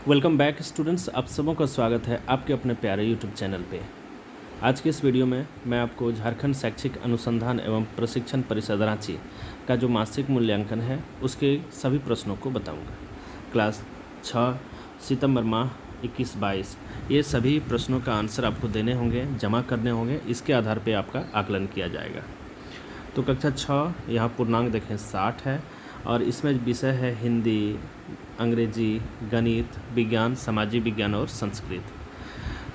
Welcome back students, आप सबों का स्वागत है आपके अपने प्यारे यूट्यूब चैनल पे। आज की इस वीडियो में मैं आपको झारखंड शैक्षिक अनुसंधान एवं प्रशिक्षण परिषद रांची का जो मासिक मूल्यांकन है उसके सभी प्रश्नों को बताऊंगा। क्लास 6 सितंबर माह 21-22 ये सभी प्रश्नों का आंसर आपको देने होंगे, जमा करने होंगे। इसके आधार पर आपका आकलन किया जाएगा। तो कक्षा 6 यहाँ पूर्णांक देखें 60 है और इसमें विषय है हिंदी, अंग्रेजी, गणित, विज्ञान, सामाजिक विज्ञान और संस्कृत।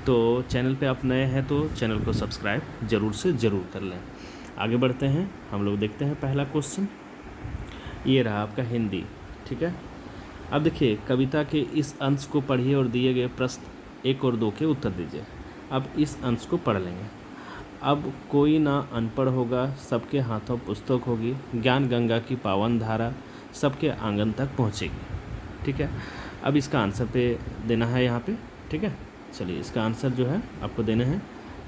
तो चैनल पे आप नए हैं तो चैनल को सब्सक्राइब ज़रूर से ज़रूर कर लें। आगे बढ़ते हैं, हम लोग देखते हैं पहला क्वेश्चन। ये रहा आपका हिंदी, ठीक है। अब देखिए, कविता के इस अंश को पढ़िए और दिए गए प्रश्न 1 और 2 के उत्तर दीजिए। अब इस अंश को पढ़ लेंगे। अब कोई ना अनपढ़ होगा, सबके हाथों पुस्तक होगी, ज्ञान गंगा की पावन धारा सबके आंगन तक पहुँचेगी, ठीक है। अब इसका आंसर पे देना है यहाँ पे, ठीक है। चलिए, इसका आंसर जो है आपको देने हैं।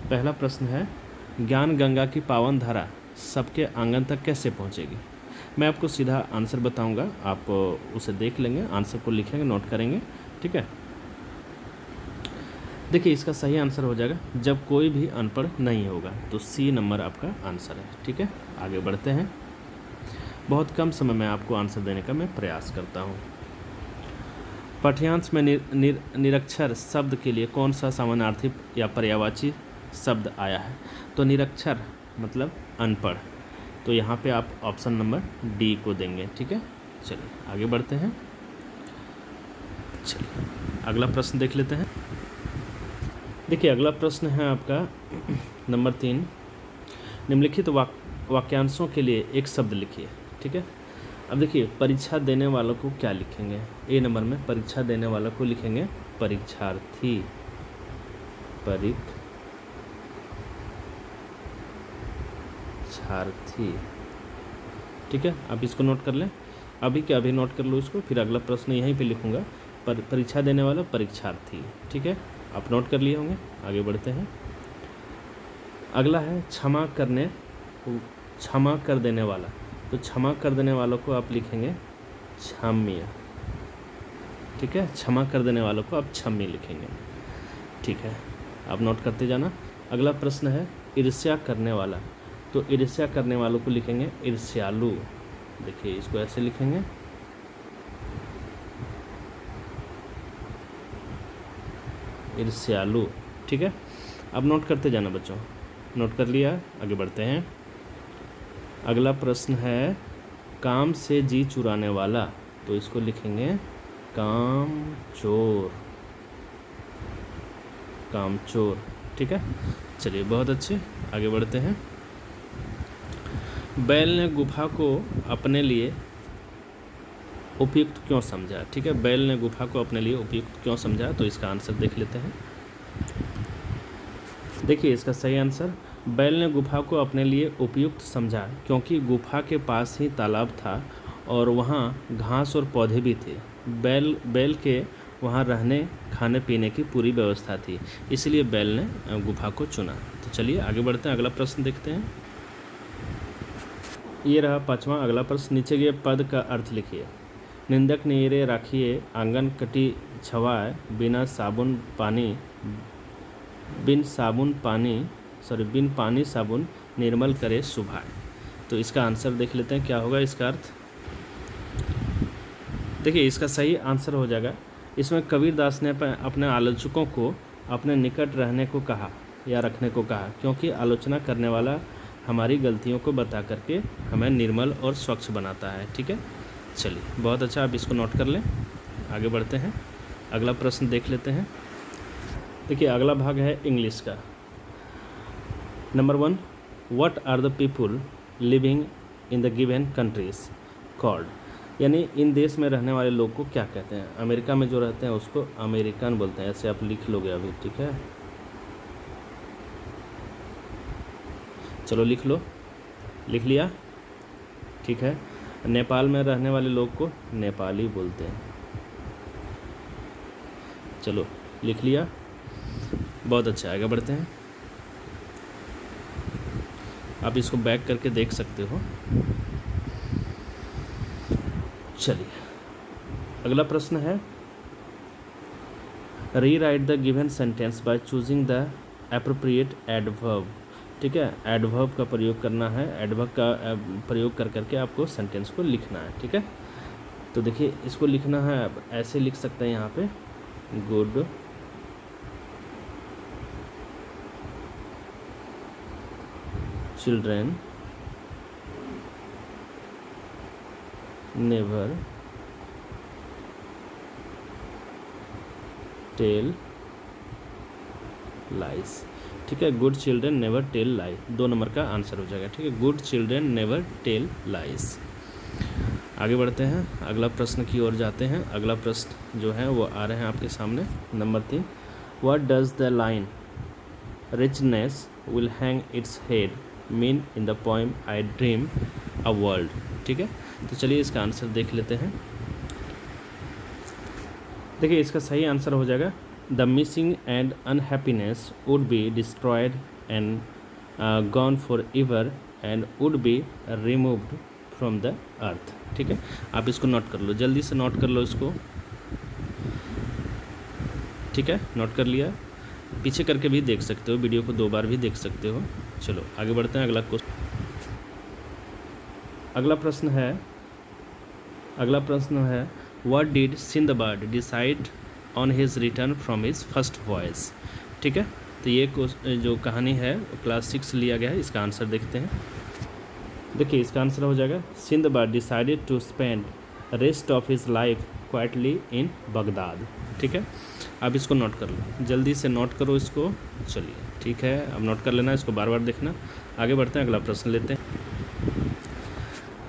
पहला प्रश्न है, ज्ञान गंगा की पावन धारा सबके आंगन तक कैसे पहुँचेगी। मैं आपको सीधा आंसर बताऊँगा, आप उसे देख लेंगे, आंसर को लिखेंगे, नोट करेंगे, ठीक है। देखिए, इसका सही आंसर हो जाएगा जब कोई भी अनपढ़ नहीं होगा, तो सी नंबर आपका आंसर है, ठीक है। आगे बढ़ते हैं। बहुत कम समय में आपको आंसर देने का मैं प्रयास करता हूँ। पाठ्यांश में निरक्षर शब्द के लिए कौन सा समानार्थी या पर्यायवाची शब्द आया है। तो निरक्षर मतलब अनपढ़, तो यहाँ पे आप ऑप्शन नंबर डी को देंगे, ठीक है। चलिए आगे बढ़ते हैं। चलिए अगला प्रश्न देख लेते हैं। देखिए, अगला प्रश्न है आपका नंबर 3। निम्नलिखित वाक्यांशों के लिए एक शब्द लिखिए, ठीक है। अब देखिए, परीक्षा देने वालों को क्या लिखेंगे। ए नंबर में परीक्षा देने वालों को लिखेंगे परीक्षार्थी, परीक्षार्थी, ठीक है। आप इसको नोट कर लें, अभी के अभी नोट कर लो इसको, फिर अगला प्रश्न यहीं पे लिखूंगा, परीक्षा देने वाला परीक्षार्थी, ठीक है। आप नोट कर लिए होंगे। आगे बढ़ते हैं। अगला है क्षमा कर देने वाला, तो क्षमा कर देने वालों को आप लिखेंगे क्षम्य, ठीक है। क्षमा कर देने वालों को आप क्षम्य लिखेंगे, ठीक है। आप नोट करते जाना। अगला प्रश्न है ईर्ष्या करने वाला, तो ईर्ष्या करने वालों को लिखेंगे ईर्ष्यालु। देखिए, इसको ऐसे लिखेंगे, ईर्ष्यालु, ठीक है। अब नोट करते जाना बच्चों, नोट कर लिया। आगे बढ़ते हैं। अगला प्रश्न है काम से जी चुराने वाला, तो इसको लिखेंगे कामचोर, कामचोर, ठीक है। चलिए बहुत अच्छे, आगे बढ़ते हैं। बैल ने गुफा को अपने लिए उपयुक्त क्यों समझा, ठीक है। बैल ने गुफा को अपने लिए उपयुक्त क्यों समझा, तो इसका आंसर देख लेते हैं। देखिए, इसका सही आंसर, बैल ने गुफा को अपने लिए उपयुक्त समझा क्योंकि गुफा के पास ही तालाब था और वहाँ घास और पौधे भी थे। बैल के वहाँ रहने खाने पीने की पूरी व्यवस्था थी, इसलिए बैल ने गुफा को चुना। तो चलिए आगे बढ़ते हैं, अगला प्रश्न देखते हैं। ये रहा 5वां अगला प्रश्न। नीचे के पद का अर्थ लिखिए। निंदक नीरे राखिए, आंगन कटी छवाए, बिन पानी साबुन निर्मल करे सुभाए। तो इसका आंसर देख लेते हैं, क्या होगा इसका अर्थ। देखिए, इसका सही आंसर हो जाएगा, इसमें कबीरदास ने अपने आलोचकों को अपने निकट रहने को कहा या रखने को कहा, क्योंकि आलोचना करने वाला हमारी गलतियों को बता करके हमें निर्मल और स्वच्छ बनाता है, ठीक है। चलिए बहुत अच्छा, आप इसको नोट कर लें। आगे बढ़ते हैं, अगला प्रश्न देख लेते हैं। देखिए, अगला भाग है इंग्लिश का। Number 1, what are the people living in the given countries called, यानी इन देश में रहने वाले लोग को क्या कहते हैं। अमेरिका में जो रहते हैं उसको अमेरिकन बोलते हैं, ऐसे आप लिख लोगे अभी, ठीक है। चलो लिख लो, लिख लिया, ठीक है। नेपाल में रहने वाले लोग को नेपाली बोलते हैं, चलो लिख लिया, बहुत अच्छा। आगे बढ़ते हैं, आप इसको बैक करके देख सकते हो। चलिए अगला प्रश्न है rewrite the given sentence by choosing the appropriate adverb. ठीक है, एडवर्ब का प्रयोग करना है, एडवर्ब का प्रयोग कर करके आपको सेंटेंस को लिखना है। ठीक है, तो देखिए इसको लिखना है, आप ऐसे लिख सकते हैं यहाँ पे, good children never tell lies. ठीक है, good children never tell lie, 2 number का आंसर हो जाएगा। ठीक है, good children never tell lies. आगे बढ़ते हैं, अगला प्रश्न की ओर जाते हैं। अगला प्रश्न जो है वो आ रहे हैं आपके सामने। Number 3, what does the line richness will hang its head mean in the poem I dream a world. ठीक है, तो चलिए इसका आंसर देख लेते हैं। देखिए इसका सही आंसर हो जाएगा the missing and unhappiness would be destroyed and gone for ever and would be removed from the earth. ठीक है, आप इसको नोट कर लो, जल्दी से नोट कर लो इसको। ठीक है, नोट कर लिया, पीछे करके भी देख सकते हो, वीडियो को 2 बार भी देख सकते हो। चलो आगे बढ़ते हैं। अगला प्रश्न है what did Sinbad decide on his return from his first voice. ठीक है, तो ये जो कहानी है क्लास 6 लिया गया है। इसका आंसर देखते हैं। देखिए इसका आंसर हो जाएगा Sindbad decided to spend rest of his life quietly in Baghdad. ठीक है, आप इसको नोट कर लो, जल्दी से नोट करो इसको। चलिए ठीक है, अब नोट कर लेना, इसको बार बार देखना। आगे बढ़ते हैं, अगला प्रश्न लेते हैं।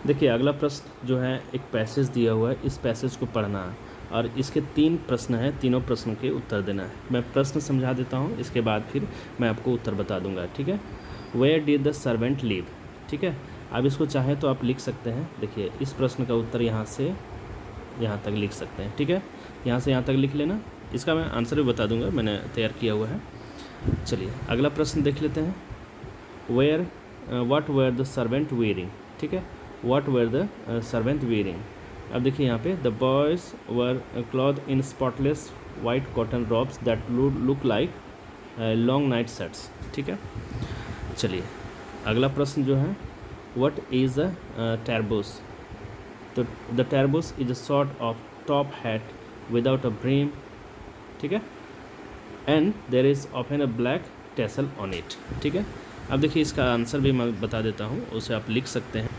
देखिए अगला प्रश्न जो है एक पैसेज दिया हुआ है, इस पैसेज को पढ़ना है और इसके 3 प्रश्न हैं, तीनों प्रश्नों के उत्तर देना है। मैं प्रश्न समझा देता हूँ, इसके बाद फिर मैं आपको उत्तर बता दूंगा। ठीक है, where did the servant live. ठीक है, अब इसको चाहें तो आप लिख सकते हैं। देखिए इस प्रश्न का उत्तर यहाँ से यहाँ तक लिख सकते हैं। ठीक है, यहाँ से यहाँ तक लिख लेना, इसका मैं आंसर भी बता दूंगा, मैंने तैयार किया हुआ है। चलिए अगला प्रश्न देख लेते हैं। What were the servant wearing. ठीक है, what were the servant wearing. अब देखिए यहाँ पे the boys were cloth in spotless white cotton robes that look like long night shirts. ठीक है, चलिए अगला प्रश्न जो है व्हाट इज़ अ टर्बूस। तो the tarboosh is a sort of top hat without a brim. ठीक है, and there is often a black tassel on it. ठीक है, अब देखिए इसका आंसर भी मैं बता देता हूँ, उसे आप लिख सकते हैं।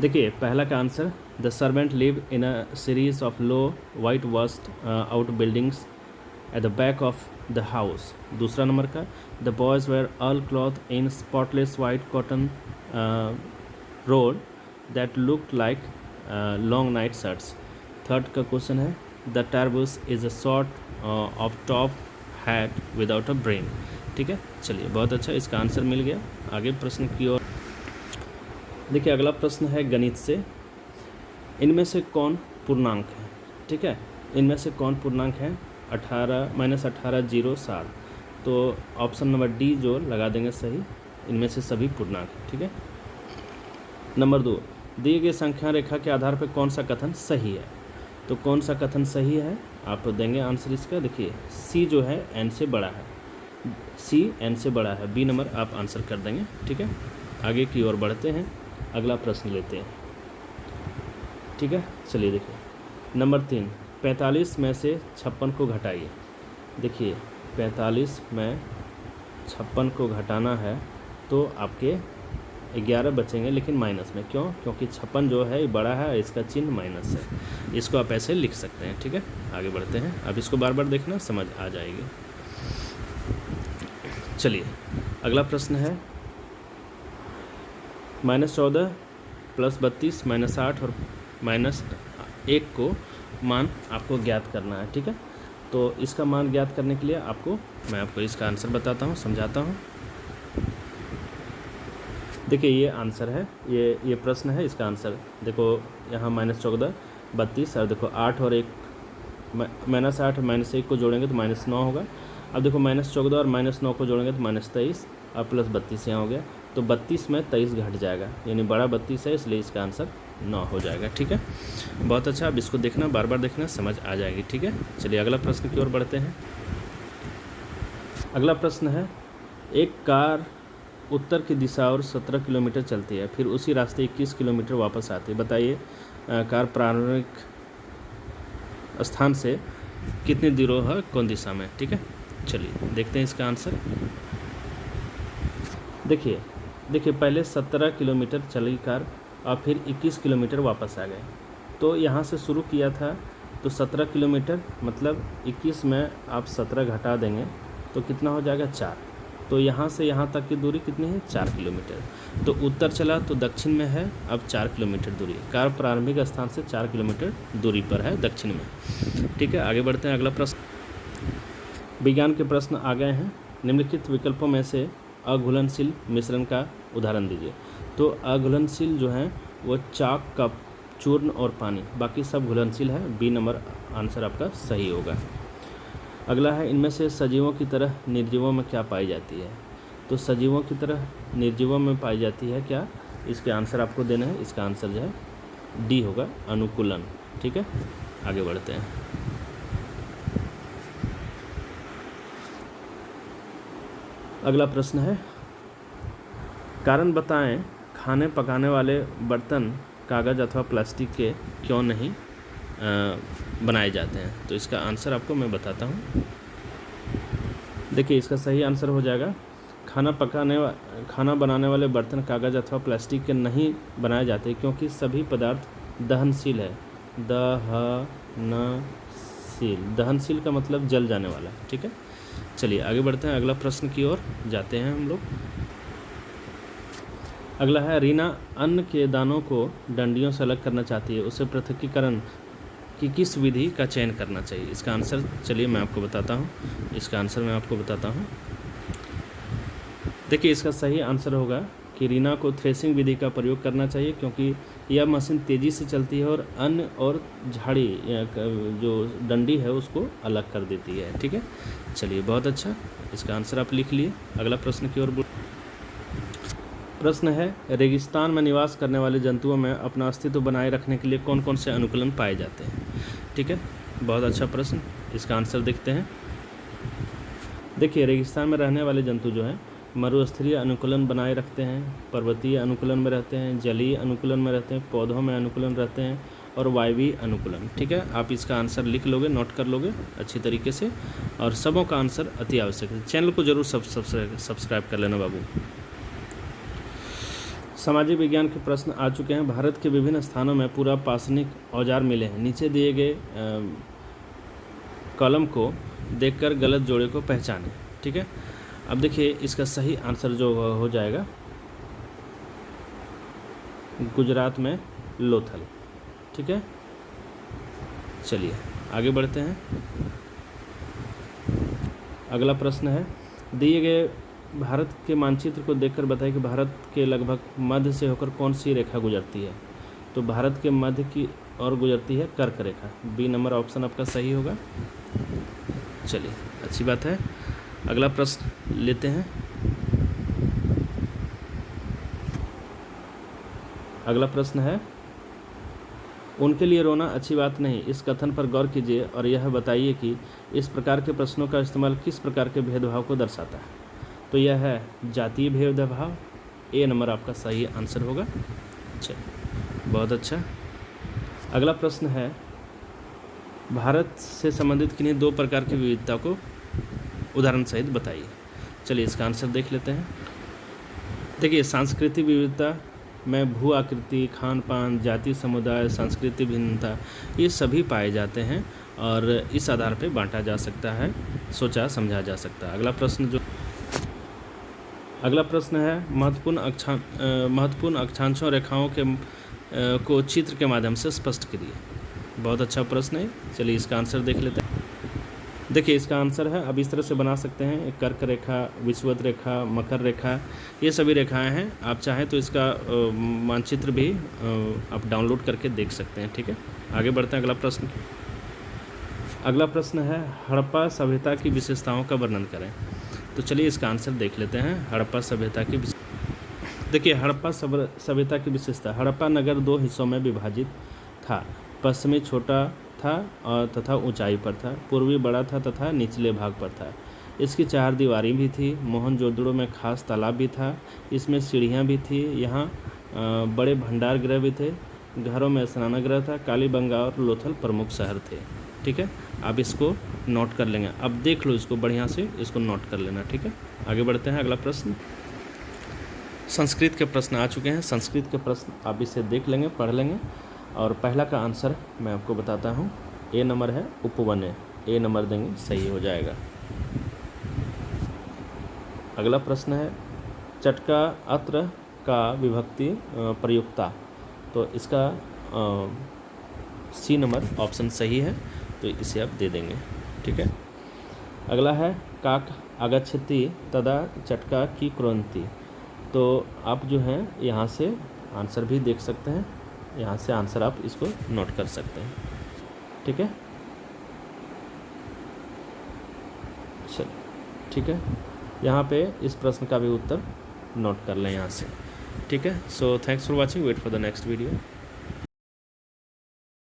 देखिए पहला का answer the servant live in a series of low white washed out buildings at the back of the house. दूसरा नंबर का the boys were all cloth in spotless white cotton रोड that look like long night shirts. Third का question है the tarboosh is a sort of top hat without a brain. ठीक है, चलिए बहुत अच्छा, इसका आंसर मिल गया। आगे प्रश्न की ओर देखिए अगला प्रश्न है गणित से। इनमें से कौन पूर्णांक है। ठीक है, इनमें से कौन पूर्णांक है। 18 -18 0 7। तो ऑप्शन नंबर डी जो लगा देंगे सही, इनमें से सभी पूर्णांक। ठीक है, नंबर 2 दिए गए संख्या रेखा के आधार पर कौन सा कथन सही है। तो कौन सा कथन सही है आप देंगे आंसर इसका। देखिए सी जो है एन से बड़ा है, सी एन से बड़ा है, बी नंबर आप आंसर कर देंगे। ठीक है, आगे की ओर बढ़ते हैं, अगला प्रश्न लेते हैं। ठीक है, चलिए देखिए नंबर 3 45 में से 56 को घटाइए। देखिए 45 में 56 को घटाना है तो आपके 11 बचेंगे, लेकिन माइनस में। क्यों? क्योंकि 56 जो है बड़ा है, इसका चिन्ह माइनस है। इसको आप ऐसे लिख सकते हैं। ठीक है, आगे बढ़ते हैं, अब इसको बार बार देखना, समझ आ जाएगी। चलिए अगला प्रश्न है -14 + 32 -8 और -1 को मान आपको ज्ञात करना है। ठीक है, तो इसका मान ज्ञात करने के लिए मैं आपको इसका आंसर बताता हूँ, समझाता हूँ। देखिए ये आंसर है, ये प्रश्न है, इसका आंसर देखो यहाँ -14 32 और देखो 8 और 1 -8 -1 को जोड़ेंगे तो -9 होगा। अब देखो -14 और -9 को जोड़ेंगे तो -23 और +32 यहाँ हो गया। तो 32 में 23 घट जाएगा, यानी बड़ा 32 है, इसलिए इसका आंसर 9 हो जाएगा। ठीक है, बहुत अच्छा। अब इसको देखना, बार बार देखना, समझ आ जाएगी। ठीक है, चलिए अगला प्रश्न की ओर बढ़ते हैं। अगला प्रश्न है, एक कार उत्तर की दिशा और 17 किलोमीटर चलती है, फिर उसी रास्ते 21 किलोमीटर वापस आती है। बताइए कार प्रारंभिक स्थान से कितनी दूर है, कौन दिशा में। ठीक है, चलिए देखते हैं इसका आंसर। देखिए पहले 17 किलोमीटर चली कार और फिर 21 किलोमीटर वापस आ गए। तो यहाँ से शुरू किया था तो 17 किलोमीटर मतलब 21 में आप 17 घटा देंगे तो कितना हो जाएगा 4। तो यहाँ से यहाँ तक की दूरी कितनी है 4 किलोमीटर। तो उत्तर चला तो दक्षिण में है, अब 4 किलोमीटर दूरी। कार प्रारंभिक स्थान से 4 किलोमीटर दूरी पर है दक्षिण में। ठीक है, आगे बढ़ते हैं। अगला प्रश्न, विज्ञान के प्रश्न आ गए हैं। निम्नलिखित विकल्पों में से अघुलनशील मिश्रण का उदाहरण दीजिए। तो अघुलनशील जो है वो चाक, कप, चूर्ण और पानी, बाकी सब घुलनशील है। बी नंबर आंसर आपका सही होगा। अगला है, इनमें से सजीवों की तरह निर्जीवों में क्या पाई जाती है। तो सजीवों की तरह निर्जीवों में पाई जाती है क्या, इसके आंसर आपको देना है। इसका आंसर जो है डी होगा, अनुकूलन। ठीक है, आगे बढ़ते हैं। अगला प्रश्न है, कारण बताएं खाने पकाने वाले बर्तन कागज़ अथवा प्लास्टिक के क्यों नहीं बनाए जाते हैं। तो इसका आंसर आपको मैं बताता हूँ। देखिए इसका सही आंसर हो जाएगा, खाना बनाने वाले बर्तन कागज़ अथवा प्लास्टिक के नहीं बनाए जाते क्योंकि सभी पदार्थ दहनशील है। दहनशील का मतलब जल जाने वाला। ठीक है, चलिए आगे बढ़ते हैं। अगला प्रश्न की ओर जाते हैं हम लोग। अगला है, रीना अन्न के दानों को डंडियों से अलग करना चाहती है, उसे पृथक्कीकरण की किस विधि का चयन करना चाहिए। इसका आंसर चलिए मैं आपको बताता हूँ। देखिए इसका सही आंसर होगा कि रीना को थ्रेसिंग विधि का प्रयोग करना चाहिए क्योंकि यह मशीन तेज़ी से चलती है और अन्न और झाड़ी जो डंडी है उसको अलग कर देती है। ठीक है, चलिए बहुत अच्छा, इसका आंसर आप लिख लिए। अगला प्रश्न की ओर। प्रश्न है, रेगिस्तान में निवास करने वाले जंतुओं में अपना अस्तित्व बनाए रखने के लिए कौन कौन से अनुकूलन पाए जाते हैं। ठीक है, बहुत अच्छा प्रश्न, इसका आंसर देखते हैं। देखिए रेगिस्तान में रहने वाले जंतु जो हैं मरुस्थलीय अनुकूलन बनाए रखते हैं, पर्वतीय अनुकूलन में रहते हैं, जलीय अनुकूलन में रहते हैं, पौधों में अनुकूलन रहते हैं और वायवीय अनुकूलन। ठीक है, आप इसका आंसर लिख लोगे, नोट कर लोगे अच्छी तरीके से, और सबों का आंसर अति आवश्यक है। चैनल को जरूर सब्सक्राइब कर लेना बाबू। सामाजिक विज्ञान के प्रश्न आ चुके हैं। भारत के विभिन्न स्थानों में पूरा पासनिक औजार मिले हैं। नीचे दिए गए कॉलम को देखकर गलत जोड़े को पहचानें। ठीक है, अब देखिए इसका सही आंसर जो हो जाएगा गुजरात में लोथल। ठीक है, चलिए आगे बढ़ते हैं। अगला प्रश्न है, दिए गए भारत के मानचित्र को देखकर बताइए कि भारत के लगभग मध्य से होकर कौन सी रेखा गुजरती है। तो भारत के मध्य की ओर गुजरती है कर्क रेखा। बी नंबर ऑप्शन आपका सही होगा। चलिए अच्छी बात है, अगला प्रश्न लेते हैं। अगला प्रश्न है, उनके लिए रोना अच्छी बात नहीं, इस कथन पर गौर कीजिए और यह बताइए कि इस प्रकार के प्रश्नों का इस्तेमाल किस प्रकार के भेदभाव को दर्शाता है। तो यह है जातीय भेदभाव। ए नंबर आपका सही आंसर होगा। चलिए बहुत अच्छा, अगला प्रश्न है, भारत से संबंधित किन्हीं दो प्रकार की विविधता को उदाहरण सहित बताइए। चलिए इसका आंसर देख लेते हैं। देखिए सांस्कृतिक विविधता में भू आकृति, खान पान, जाति समुदाय, सांस्कृतिक भिन्नता ये सभी पाए जाते हैं और इस आधार पर बांटा जा सकता है, सोचा समझा जा सकता है। अगला प्रश्न है, महत्वपूर्ण अक्षांशों रेखाओं के को चित्र के माध्यम से स्पष्ट करिए। बहुत अच्छा प्रश्न है, चलिए इसका आंसर देख लेते हैं। देखिए इसका आंसर है, अब इस तरह से बना सकते हैं, कर्क रेखा, विषुवत रेखा, मकर रेखा, ये सभी रेखाएं हैं। आप चाहें तो इसका मानचित्र भी आप डाउनलोड करके देख सकते हैं। ठीक है, आगे बढ़ते हैं। अगला प्रश्न है, हड़प्पा सभ्यता की विशेषताओं का वर्णन करें। तो चलिए इसका आंसर देख लेते हैं। हड़प्पा सभ्यता की देखिए हड़प्पा सभ्यता की विशेषता। हड़प्पा नगर 2 हिस्सों में विभाजित था। पश्चिमी छोटा था और तथा ऊंचाई पर था, पूर्वी बड़ा था तथा निचले भाग पर था। इसकी 4 दीवारी भी थी। मोहनजोदड़ो में खास तालाब भी था। इसमें सीढ़ियाँ भी थी। यहाँ बड़े भंडार गृह भी थे। घरों में स्नानागृह था। कालीबंगा और लोथल प्रमुख शहर थे। ठीक है, आप इसको नोट कर लेंगे। अब देख लो इसको बढ़िया से, इसको नोट कर लेना। ठीक है, आगे बढ़ते हैं। अगला प्रश्न संस्कृत के प्रश्न आ चुके हैं। संस्कृत के प्रश्न आप इसे देख लेंगे, पढ़ लेंगे। और पहला का आंसर मैं आपको बताता हूँ। ए नंबर है उपवने। ए नंबर देंगे, सही हो जाएगा। अगला प्रश्न है चटका अत्र का विभक्ति प्रयुक्ता। तो इसका सी नंबर ऑप्शन सही है, तो इसे आप दे देंगे। ठीक है, अगला है काक आगच्छति तदा चटका की क्रांति। तो आप जो हैं यहाँ से आंसर भी देख सकते हैं। यहाँ से आंसर आप इसको नोट कर सकते हैं। ठीक है, चलिए ठीक है, यहाँ पे इस प्रश्न का भी उत्तर नोट कर लें यहाँ से। ठीक है, so thanks for watching, wait for the next video.